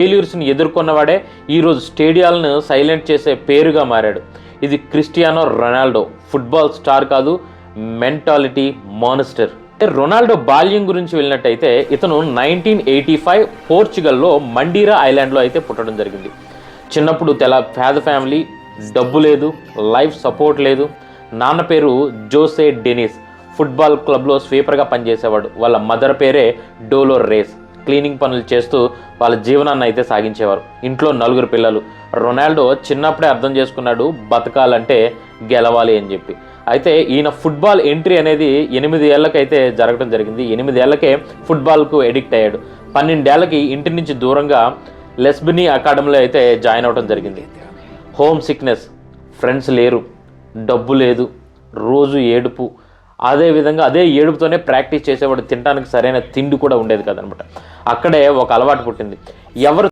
ఫెయిల్యూర్స్ని ఎదుర్కొన్నవాడే ఈరోజు స్టేడియాలను సైలెంట్ చేసే పేరుగా మారాడు. ఇది క్రిస్టియానో రొనాల్డో. ఫుట్బాల్ స్టార్ కాదు, మెంటాలిటీ మాన్స్టర్. రొనాల్డో బాల్యం గురించి వెళ్ళినట్టయితే ఇతను 1985 పోర్చుగల్లో మండీరా ఐలాండ్లో అయితే పుట్టడం జరిగింది. చిన్నప్పుడు పేద ఫ్యామిలీ, డబ్బు లేదు, లైఫ్ సపోర్ట్ లేదు. నాన్న పేరు జోసే డెనిస్, ఫుట్బాల్ క్లబ్లో స్వీపర్గా పనిచేసేవాడు. వాళ్ళ మదర్ పేరే డోలోరేస్. క్లీనింగ్ పనులు చేస్తూ వాళ్ళ జీవనాన్ని అయితే సాగించేవారు. ఇంట్లో 4 పిల్లలు. రొనాల్డో చిన్నప్పుడే అర్థం చేసుకున్నాడు బతకాలంటే గెలవాలి అని చెప్పి. అయితే ఈయన ఫుట్బాల్ ఎంట్రీ అనేది 8 ఏళ్ళకైతే జరగడం జరిగింది. 8 ఏళ్ళకే ఫుట్బాల్కు ఎడిక్ట్ అయ్యాడు. 12 ఏళ్ళకి ఇంటి నుంచి దూరంగా లెస్బినీ అకాడమీలో అయితే జాయిన్ అవ్వడం జరిగింది. హోమ్ సిక్నెస్, ఫ్రెండ్స్ లేరు, డబ్బు లేదు, రోజు ఏడుపు. అదేవిధంగా అదే ఏడుపుతోనే ప్రాక్టీస్ చేసేవాడు. తినడానికి సరైన తిండి కూడా ఉండేది కదనమాట. అక్కడే ఒక అలవాటు పుట్టింది. ఎవరు